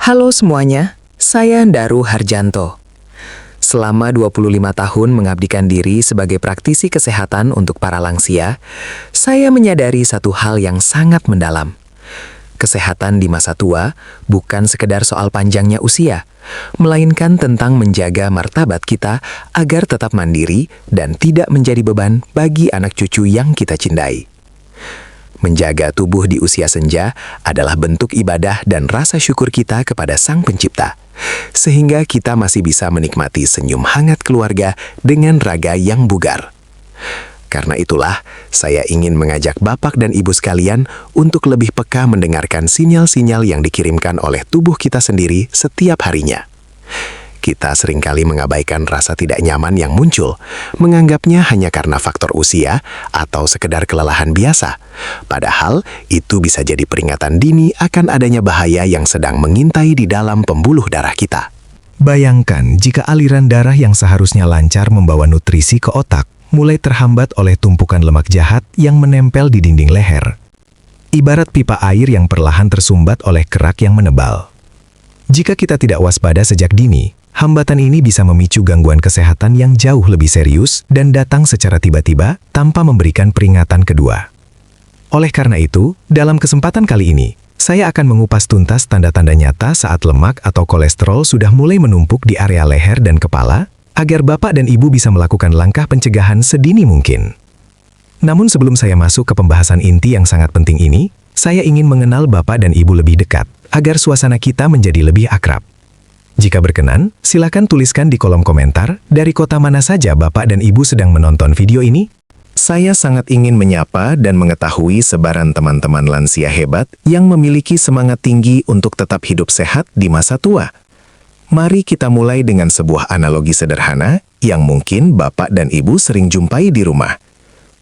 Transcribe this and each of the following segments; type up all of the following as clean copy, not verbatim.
Halo semuanya, saya Ndaru Harjanto. Selama 25 tahun mengabdikan diri sebagai praktisi kesehatan untuk para lansia, saya menyadari satu hal yang sangat mendalam. Kesehatan di masa tua bukan sekedar soal panjangnya usia, melainkan tentang menjaga martabat kita agar tetap mandiri dan tidak menjadi beban bagi anak cucu yang kita cintai. Menjaga tubuh di usia senja adalah bentuk ibadah dan rasa syukur kita kepada Sang Pencipta, sehingga kita masih bisa menikmati senyum hangat keluarga dengan raga yang bugar. Karena itulah, saya ingin mengajak Bapak dan Ibu sekalian untuk lebih peka mendengarkan sinyal-sinyal yang dikirimkan oleh tubuh kita sendiri setiap harinya. Kita seringkali mengabaikan rasa tidak nyaman yang muncul, menganggapnya hanya karena faktor usia atau sekedar kelelahan biasa. Padahal, itu bisa jadi peringatan dini akan adanya bahaya yang sedang mengintai di dalam pembuluh darah kita. Bayangkan jika aliran darah yang seharusnya lancar membawa nutrisi ke otak, mulai terhambat oleh tumpukan lemak jahat yang menempel di dinding leher. Ibarat pipa air yang perlahan tersumbat oleh kerak yang menebal. Jika kita tidak waspada sejak dini, hambatan ini bisa memicu gangguan kesehatan yang jauh lebih serius dan datang secara tiba-tiba tanpa memberikan peringatan kedua. Oleh karena itu, dalam kesempatan kali ini, saya akan mengupas tuntas tanda-tanda nyata saat lemak atau kolesterol sudah mulai menumpuk di area leher dan kepala, agar Bapak dan Ibu bisa melakukan langkah pencegahan sedini mungkin. Namun sebelum saya masuk ke pembahasan inti yang sangat penting ini, saya ingin mengenal Bapak dan Ibu lebih dekat, agar suasana kita menjadi lebih akrab. Jika berkenan, silakan tuliskan di kolom komentar dari kota mana saja Bapak dan Ibu sedang menonton video ini. Saya sangat ingin menyapa dan mengetahui sebaran teman-teman lansia hebat yang memiliki semangat tinggi untuk tetap hidup sehat di masa tua. Mari kita mulai dengan sebuah analogi sederhana yang mungkin Bapak dan Ibu sering jumpai di rumah.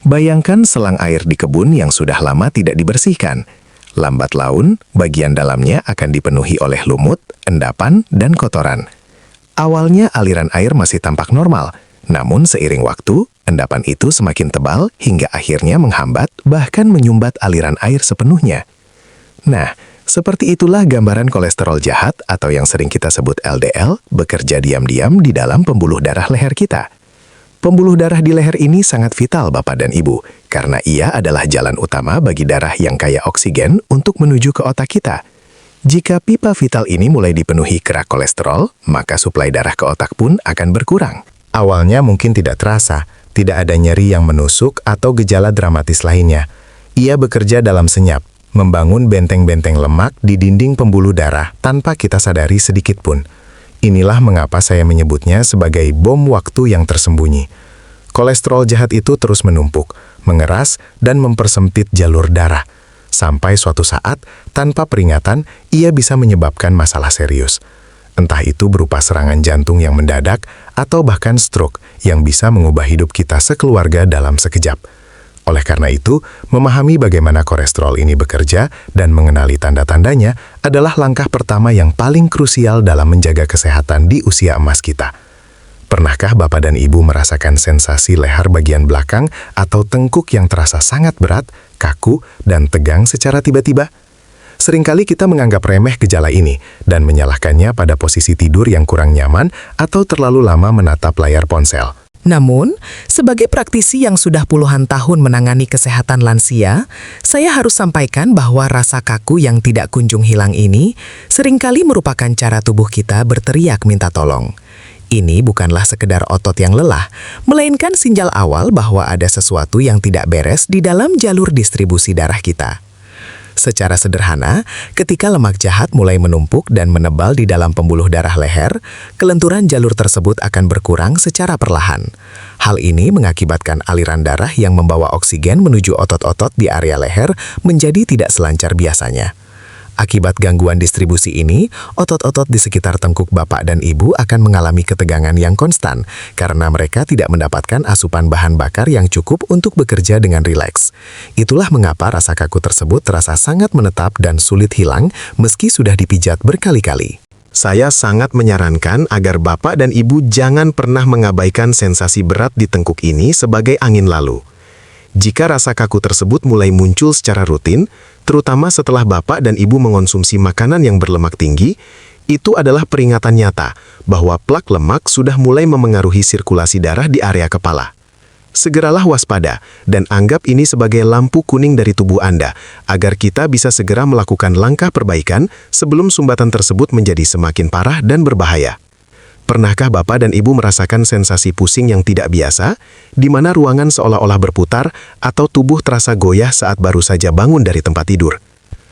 Bayangkan selang air di kebun yang sudah lama tidak dibersihkan. Lambat laun, bagian dalamnya akan dipenuhi oleh lumut, endapan, dan kotoran. Awalnya aliran air masih tampak normal, namun seiring waktu, endapan itu semakin tebal hingga akhirnya menghambat bahkan menyumbat aliran air sepenuhnya. Nah, seperti itulah gambaran kolesterol jahat atau yang sering kita sebut LDL bekerja diam-diam di dalam pembuluh darah leher kita. Pembuluh darah di leher ini sangat vital Bapak dan Ibu, karena ia adalah jalan utama bagi darah yang kaya oksigen untuk menuju ke otak kita. Jika pipa vital ini mulai dipenuhi kerak kolesterol, maka suplai darah ke otak pun akan berkurang. Awalnya mungkin tidak terasa, tidak ada nyeri yang menusuk atau gejala dramatis lainnya. Ia bekerja dalam senyap, membangun benteng-benteng lemak di dinding pembuluh darah tanpa kita sadari sedikit pun. Inilah mengapa saya menyebutnya sebagai bom waktu yang tersembunyi. Kolesterol jahat itu terus menumpuk, mengeras, dan mempersempit jalur darah. Sampai suatu saat, tanpa peringatan, ia bisa menyebabkan masalah serius. Entah itu berupa serangan jantung yang mendadak, atau bahkan stroke yang bisa mengubah hidup kita sekeluarga dalam sekejap. Oleh karena itu, memahami bagaimana kolesterol ini bekerja dan mengenali tanda-tandanya adalah langkah pertama yang paling krusial dalam menjaga kesehatan di usia emas kita. Pernahkah Bapak dan Ibu merasakan sensasi leher bagian belakang atau tengkuk yang terasa sangat berat, kaku, dan tegang secara tiba-tiba? Seringkali kita menganggap remeh gejala ini dan menyalahkannya pada posisi tidur yang kurang nyaman atau terlalu lama menatap layar ponsel. Namun, sebagai praktisi yang sudah puluhan tahun menangani kesehatan lansia, saya harus sampaikan bahwa rasa kaku yang tidak kunjung hilang ini seringkali merupakan cara tubuh kita berteriak minta tolong. Ini bukanlah sekedar otot yang lelah, melainkan sinyal awal bahwa ada sesuatu yang tidak beres di dalam jalur distribusi darah kita. Secara sederhana, ketika lemak jahat mulai menumpuk dan menebal di dalam pembuluh darah leher, kelenturan jalur tersebut akan berkurang secara perlahan. Hal ini mengakibatkan aliran darah yang membawa oksigen menuju otot-otot di area leher menjadi tidak selancar biasanya. Akibat gangguan distribusi ini, otot-otot di sekitar tengkuk Bapak dan Ibu akan mengalami ketegangan yang konstan karena mereka tidak mendapatkan asupan bahan bakar yang cukup untuk bekerja dengan rileks. Itulah mengapa rasa kaku tersebut terasa sangat menetap dan sulit hilang meski sudah dipijat berkali-kali. Saya sangat menyarankan agar Bapak dan Ibu jangan pernah mengabaikan sensasi berat di tengkuk ini sebagai angin lalu. Jika rasa kaku tersebut mulai muncul secara rutin, terutama setelah Bapak dan Ibu mengonsumsi makanan yang berlemak tinggi, Itu adalah peringatan nyata bahwa plak lemak sudah mulai memengaruhi sirkulasi darah di area kepala. Segeralah waspada dan anggap ini sebagai lampu kuning dari tubuh Anda agar kita bisa segera melakukan langkah perbaikan sebelum sumbatan tersebut menjadi semakin parah dan berbahaya. Pernahkah Bapak dan Ibu merasakan sensasi pusing yang tidak biasa, di mana ruangan seolah-olah berputar atau tubuh terasa goyah saat baru saja bangun dari tempat tidur?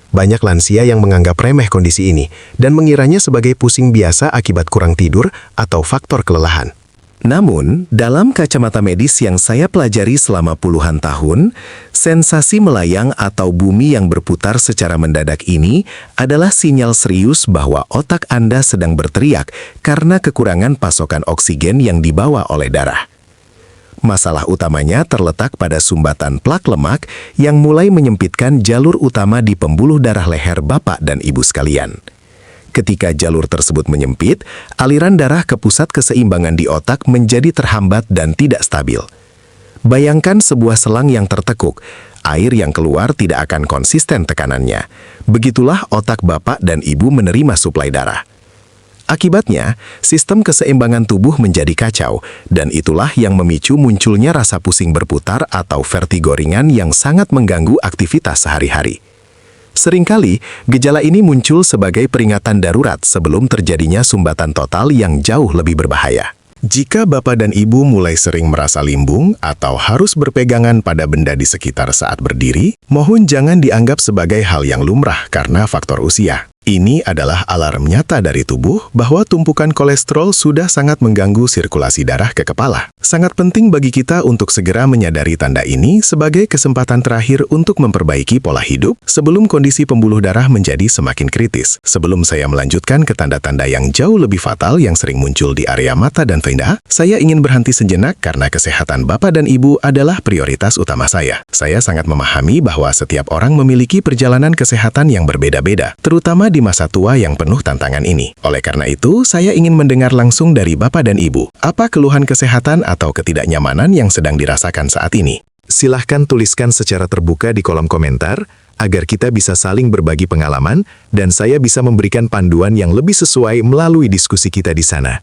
Banyak lansia yang menganggap remeh kondisi ini dan mengiranya sebagai pusing biasa akibat kurang tidur atau faktor kelelahan. Namun, dalam kacamata medis yang saya pelajari selama puluhan tahun, sensasi melayang atau bumi yang berputar secara mendadak ini adalah sinyal serius bahwa otak Anda sedang berteriak karena kekurangan pasokan oksigen yang dibawa oleh darah. Masalah utamanya terletak pada sumbatan plak lemak yang mulai menyempitkan jalur utama di pembuluh darah leher Bapak dan Ibu sekalian. Ketika jalur tersebut menyempit, aliran darah ke pusat keseimbangan di otak menjadi terhambat dan tidak stabil. Bayangkan sebuah selang yang tertekuk, air yang keluar tidak akan konsisten tekanannya. Begitulah otak Bapak dan Ibu menerima suplai darah. Akibatnya, sistem keseimbangan tubuh menjadi kacau, dan itulah yang memicu munculnya rasa pusing berputar atau vertigo ringan yang sangat mengganggu aktivitas sehari-hari. Seringkali, gejala ini muncul sebagai peringatan darurat sebelum terjadinya sumbatan total yang jauh lebih berbahaya. Jika Bapak dan Ibu mulai sering merasa limbung atau harus berpegangan pada benda di sekitar saat berdiri, mohon jangan dianggap sebagai hal yang lumrah karena faktor usia. Ini adalah alarm nyata dari tubuh bahwa tumpukan kolesterol sudah sangat mengganggu sirkulasi darah ke kepala. Sangat penting bagi kita untuk segera menyadari tanda ini sebagai kesempatan terakhir untuk memperbaiki pola hidup sebelum kondisi pembuluh darah menjadi semakin kritis. Sebelum saya melanjutkan ke tanda-tanda yang jauh lebih fatal yang sering muncul di area mata dan vena, saya ingin berhenti sejenak karena kesehatan Bapak dan Ibu adalah prioritas utama saya. Saya sangat memahami bahwa setiap orang memiliki perjalanan kesehatan yang berbeda-beda, terutama di masa tua yang penuh tantangan ini. Oleh karena itu, saya ingin mendengar langsung dari Bapak dan Ibu, apa keluhan kesehatan atau ketidaknyamanan yang sedang dirasakan saat ini? Silahkan tuliskan secara terbuka di kolom komentar, agar kita bisa saling berbagi pengalaman, dan saya bisa memberikan panduan yang lebih sesuai melalui diskusi kita di sana.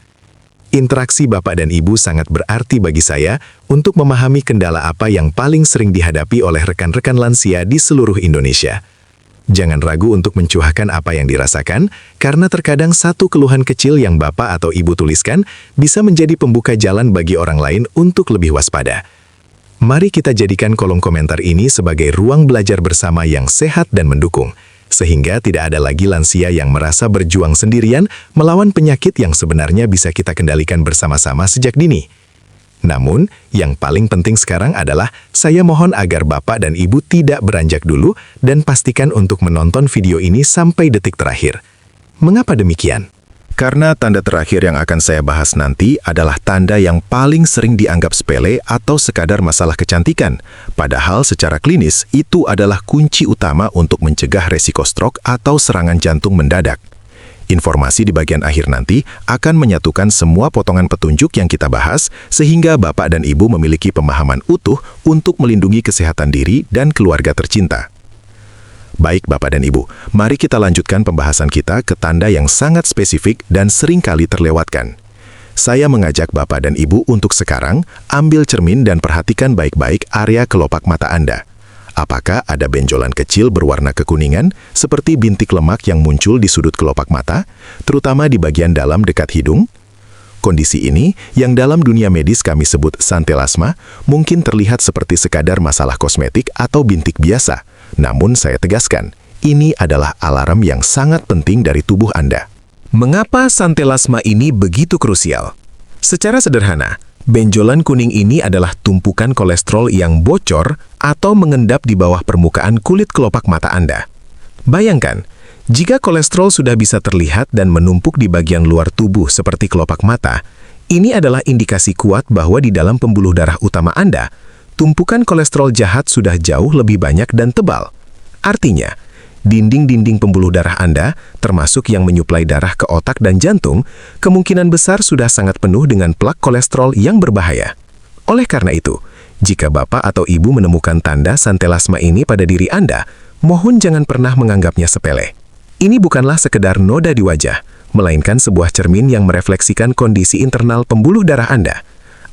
Interaksi Bapak dan Ibu sangat berarti bagi saya untuk memahami kendala apa yang paling sering dihadapi oleh rekan-rekan lansia di seluruh Indonesia. Jangan ragu untuk mencuahkan apa yang dirasakan, karena terkadang satu keluhan kecil yang Bapak atau Ibu tuliskan bisa menjadi pembuka jalan bagi orang lain untuk lebih waspada. Mari kita jadikan kolom komentar ini sebagai ruang belajar bersama yang sehat dan mendukung, sehingga tidak ada lagi lansia yang merasa berjuang sendirian melawan penyakit yang sebenarnya bisa kita kendalikan bersama-sama sejak dini. Namun, yang paling penting sekarang adalah saya mohon agar Bapak dan Ibu tidak beranjak dulu dan pastikan untuk menonton video ini sampai detik terakhir. Mengapa demikian? Karena tanda terakhir yang akan saya bahas nanti adalah tanda yang paling sering dianggap sepele atau sekadar masalah kecantikan. Padahal secara klinis itu adalah kunci utama untuk mencegah resiko stroke atau serangan jantung mendadak. Informasi di bagian akhir nanti akan menyatukan semua potongan petunjuk yang kita bahas sehingga Bapak dan Ibu memiliki pemahaman utuh untuk melindungi kesehatan diri dan keluarga tercinta. Baik Bapak dan Ibu, mari kita lanjutkan pembahasan kita ke tanda yang sangat spesifik dan sering kali terlewatkan. Saya mengajak Bapak dan Ibu untuk sekarang ambil cermin dan perhatikan baik-baik area kelopak mata Anda. Apakah ada benjolan kecil berwarna kekuningan seperti bintik lemak yang muncul di sudut kelopak mata, terutama di bagian dalam dekat hidung? Kondisi ini, yang dalam dunia medis kami sebut santelasma, mungkin terlihat seperti sekadar masalah kosmetik atau bintik biasa. Namun saya tegaskan, ini adalah alarm yang sangat penting dari tubuh Anda. Mengapa santelasma ini begitu krusial? Secara sederhana, benjolan kuning ini adalah tumpukan kolesterol yang bocor atau mengendap di bawah permukaan kulit kelopak mata Anda. Bayangkan, jika kolesterol sudah bisa terlihat dan menumpuk di bagian luar tubuh seperti kelopak mata, ini adalah indikasi kuat bahwa di dalam pembuluh darah utama Anda, tumpukan kolesterol jahat sudah jauh lebih banyak dan tebal. Artinya, dinding-dinding pembuluh darah Anda, termasuk yang menyuplai darah ke otak dan jantung, kemungkinan besar sudah sangat penuh dengan plak kolesterol yang berbahaya. Oleh karena itu, jika Bapak atau Ibu menemukan tanda santelasma ini pada diri Anda, mohon jangan pernah menganggapnya sepele. Ini bukanlah sekedar noda di wajah, melainkan sebuah cermin yang merefleksikan kondisi internal pembuluh darah Anda.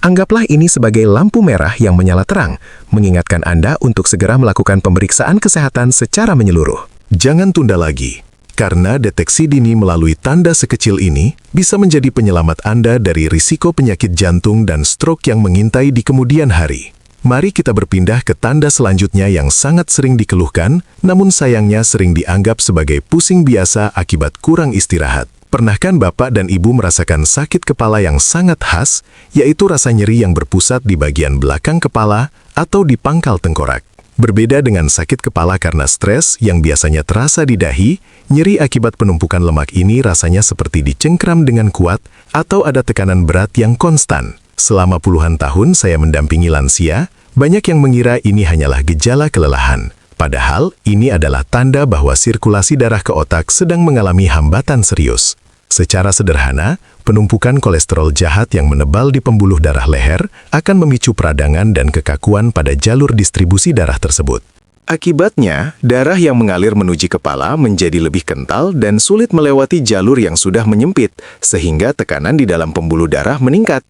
Anggaplah ini sebagai lampu merah yang menyala terang, mengingatkan Anda untuk segera melakukan pemeriksaan kesehatan secara menyeluruh. Jangan tunda lagi, karena deteksi dini melalui tanda sekecil ini bisa menjadi penyelamat Anda dari risiko penyakit jantung dan stroke yang mengintai di kemudian hari. Mari kita berpindah ke tanda selanjutnya yang sangat sering dikeluhkan, namun sayangnya sering dianggap sebagai pusing biasa akibat kurang istirahat. Pernahkah Bapak dan Ibu merasakan sakit kepala yang sangat khas, yaitu rasa nyeri yang berpusat di bagian belakang kepala atau di pangkal tengkorak? Berbeda dengan sakit kepala karena stres yang biasanya terasa di dahi, nyeri akibat penumpukan lemak ini rasanya seperti dicengkram dengan kuat atau ada tekanan berat yang konstan. Selama puluhan tahun saya mendampingi lansia, banyak yang mengira ini hanyalah gejala kelelahan. Padahal, ini adalah tanda bahwa sirkulasi darah ke otak sedang mengalami hambatan serius. Secara sederhana, penumpukan kolesterol jahat yang menebal di pembuluh darah leher akan memicu peradangan dan kekakuan pada jalur distribusi darah tersebut. Akibatnya, darah yang mengalir menuju kepala menjadi lebih kental dan sulit melewati jalur yang sudah menyempit, sehingga tekanan di dalam pembuluh darah meningkat.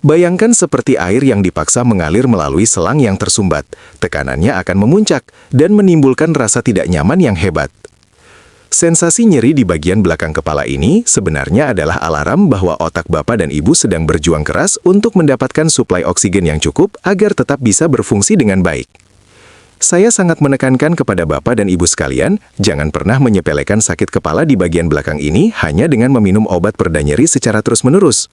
Bayangkan seperti air yang dipaksa mengalir melalui selang yang tersumbat, tekanannya akan memuncak dan menimbulkan rasa tidak nyaman yang hebat. Sensasi nyeri di bagian belakang kepala ini sebenarnya adalah alarm bahwa otak Bapak dan Ibu sedang berjuang keras untuk mendapatkan suplai oksigen yang cukup agar tetap bisa berfungsi dengan baik. Saya sangat menekankan kepada Bapak dan Ibu sekalian, jangan pernah menyepelekan sakit kepala di bagian belakang ini hanya dengan meminum obat pereda nyeri secara terus-menerus.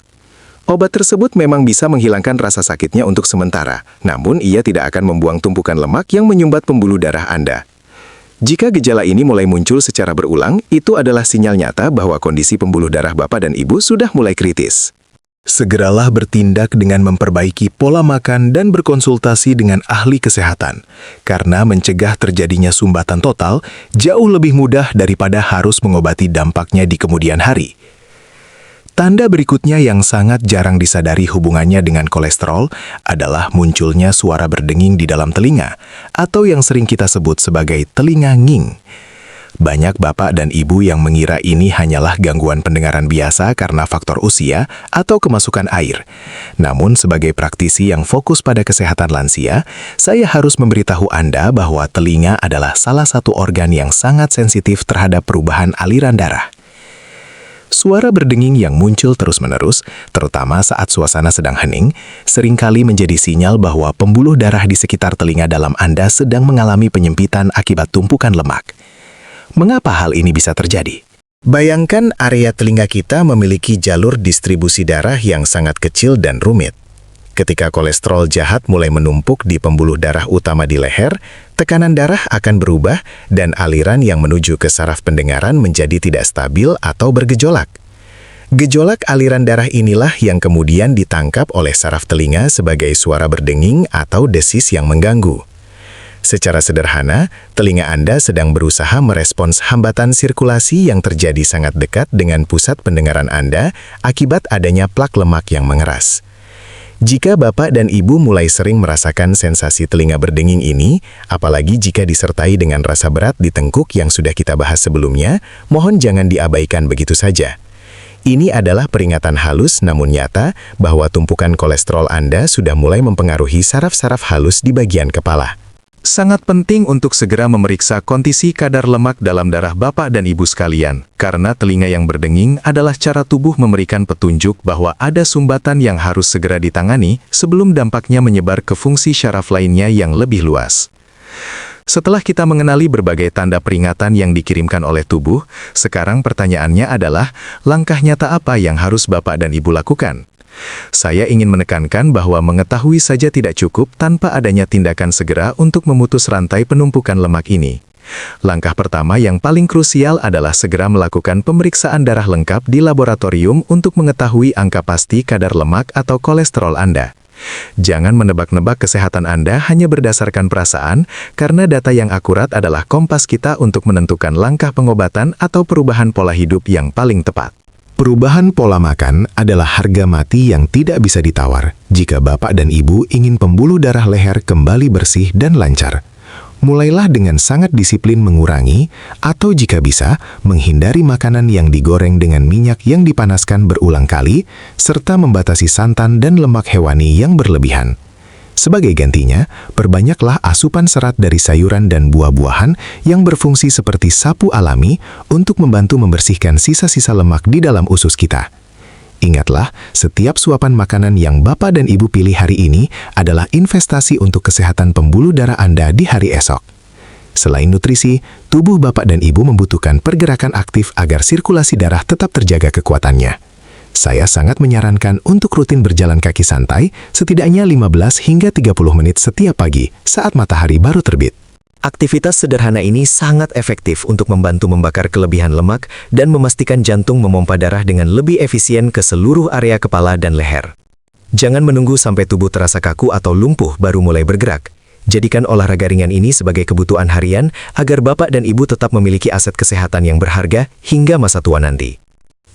Obat tersebut memang bisa menghilangkan rasa sakitnya untuk sementara, namun ia tidak akan membuang tumpukan lemak yang menyumbat pembuluh darah Anda. Jika gejala ini mulai muncul secara berulang, itu adalah sinyal nyata bahwa kondisi pembuluh darah Bapak dan Ibu sudah mulai kritis. Segeralah bertindak dengan memperbaiki pola makan dan berkonsultasi dengan ahli kesehatan, karena mencegah terjadinya sumbatan total jauh lebih mudah daripada harus mengobati dampaknya di kemudian hari. Tanda berikutnya yang sangat jarang disadari hubungannya dengan kolesterol adalah munculnya suara berdenging di dalam telinga, atau yang sering kita sebut sebagai telinga nging. Banyak Bapak dan Ibu yang mengira ini hanyalah gangguan pendengaran biasa karena faktor usia atau kemasukan air. Namun sebagai praktisi yang fokus pada kesehatan lansia, saya harus memberitahu Anda bahwa telinga adalah salah satu organ yang sangat sensitif terhadap perubahan aliran darah. Suara berdenging yang muncul terus-menerus, terutama saat suasana sedang hening, seringkali menjadi sinyal bahwa pembuluh darah di sekitar telinga dalam Anda sedang mengalami penyempitan akibat tumpukan lemak. Mengapa hal ini bisa terjadi? Bayangkan area telinga kita memiliki jalur distribusi darah yang sangat kecil dan rumit. Ketika kolesterol jahat mulai menumpuk di pembuluh darah utama di leher, tekanan darah akan berubah dan aliran yang menuju ke saraf pendengaran menjadi tidak stabil atau bergejolak. Gejolak aliran darah inilah yang kemudian ditangkap oleh saraf telinga sebagai suara berdenging atau desis yang mengganggu. Secara sederhana, telinga Anda sedang berusaha merespons hambatan sirkulasi yang terjadi sangat dekat dengan pusat pendengaran Anda akibat adanya plak lemak yang mengeras. Jika Bapak dan Ibu mulai sering merasakan sensasi telinga berdenging ini, apalagi jika disertai dengan rasa berat di tengkuk yang sudah kita bahas sebelumnya, mohon jangan diabaikan begitu saja. Ini adalah peringatan halus namun nyata bahwa tumpukan kolesterol Anda sudah mulai mempengaruhi saraf-saraf halus di bagian kepala. Sangat penting untuk segera memeriksa kondisi kadar lemak dalam darah Bapak dan Ibu sekalian, karena telinga yang berdenging adalah cara tubuh memberikan petunjuk bahwa ada sumbatan yang harus segera ditangani sebelum dampaknya menyebar ke fungsi syaraf lainnya yang lebih luas. Setelah kita mengenali berbagai tanda peringatan yang dikirimkan oleh tubuh, sekarang pertanyaannya adalah, langkah nyata apa yang harus Bapak dan Ibu lakukan? Saya ingin menekankan bahwa mengetahui saja tidak cukup tanpa adanya tindakan segera untuk memutus rantai penumpukan lemak ini. Langkah pertama yang paling krusial adalah segera melakukan pemeriksaan darah lengkap di laboratorium untuk mengetahui angka pasti kadar lemak atau kolesterol Anda. Jangan menebak-nebak kesehatan Anda hanya berdasarkan perasaan, karena data yang akurat adalah kompas kita untuk menentukan langkah pengobatan atau perubahan pola hidup yang paling tepat. Perubahan pola makan adalah harga mati yang tidak bisa ditawar jika Bapak dan Ibu ingin pembuluh darah leher kembali bersih dan lancar. Mulailah dengan sangat disiplin mengurangi, atau jika bisa, menghindari makanan yang digoreng dengan minyak yang dipanaskan berulang kali, serta membatasi santan dan lemak hewani yang berlebihan. Sebagai gantinya, perbanyaklah asupan serat dari sayuran dan buah-buahan yang berfungsi seperti sapu alami untuk membantu membersihkan sisa-sisa lemak di dalam usus kita. Ingatlah, setiap suapan makanan yang Bapak dan Ibu pilih hari ini adalah investasi untuk kesehatan pembuluh darah Anda di hari esok. Selain nutrisi, tubuh Bapak dan Ibu membutuhkan pergerakan aktif agar sirkulasi darah tetap terjaga kekuatannya. Saya sangat menyarankan untuk rutin berjalan kaki santai, setidaknya 15 hingga 30 menit setiap pagi saat matahari baru terbit. Aktivitas sederhana ini sangat efektif untuk membantu membakar kelebihan lemak dan memastikan jantung memompa darah dengan lebih efisien ke seluruh area kepala dan leher. Jangan menunggu sampai tubuh terasa kaku atau lumpuh baru mulai bergerak. Jadikan olahraga ringan ini sebagai kebutuhan harian agar Bapak dan Ibu tetap memiliki aset kesehatan yang berharga hingga masa tua nanti.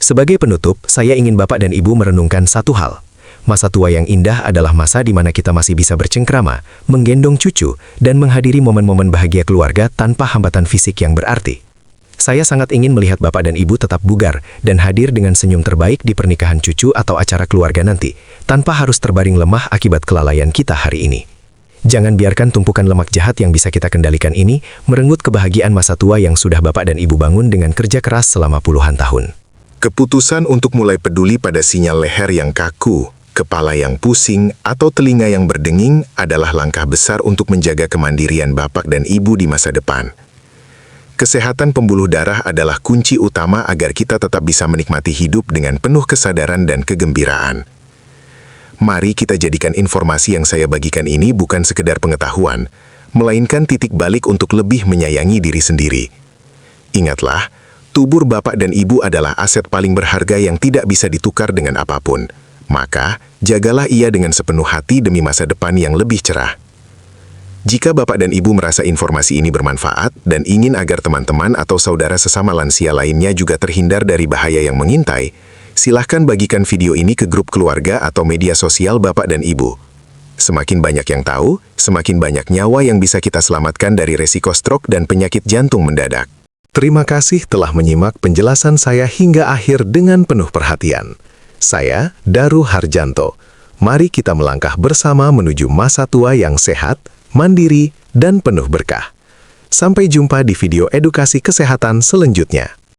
Sebagai penutup, saya ingin Bapak dan Ibu merenungkan satu hal. Masa tua yang indah adalah masa di mana kita masih bisa bercengkrama, menggendong cucu, dan menghadiri momen-momen bahagia keluarga tanpa hambatan fisik yang berarti. Saya sangat ingin melihat Bapak dan Ibu tetap bugar dan hadir dengan senyum terbaik di pernikahan cucu atau acara keluarga nanti, tanpa harus terbaring lemah akibat kelalaian kita hari ini. Jangan biarkan tumpukan lemak jahat yang bisa kita kendalikan ini merenggut kebahagiaan masa tua yang sudah Bapak dan Ibu bangun dengan kerja keras selama puluhan tahun. Keputusan untuk mulai peduli pada sinyal leher yang kaku, kepala yang pusing, atau telinga yang berdenging adalah langkah besar untuk menjaga kemandirian Bapak dan Ibu di masa depan. Kesehatan pembuluh darah adalah kunci utama agar kita tetap bisa menikmati hidup dengan penuh kesadaran dan kegembiraan. Mari kita jadikan informasi yang saya bagikan ini bukan sekedar pengetahuan, melainkan titik balik untuk lebih menyayangi diri sendiri. Ingatlah, tubuh Bapak dan Ibu adalah aset paling berharga yang tidak bisa ditukar dengan apapun. Maka, jagalah ia dengan sepenuh hati demi masa depan yang lebih cerah. Jika Bapak dan Ibu merasa informasi ini bermanfaat dan ingin agar teman-teman atau saudara sesama lansia lainnya juga terhindar dari bahaya yang mengintai, silahkan bagikan video ini ke grup keluarga atau media sosial Bapak dan Ibu. Semakin banyak yang tahu, semakin banyak nyawa yang bisa kita selamatkan dari resiko stroke dan penyakit jantung mendadak. Terima kasih telah menyimak penjelasan saya hingga akhir dengan penuh perhatian. Saya, Daru Harjanto. Mari kita melangkah bersama menuju masa tua yang sehat, mandiri, dan penuh berkah. Sampai jumpa di video edukasi kesehatan selanjutnya.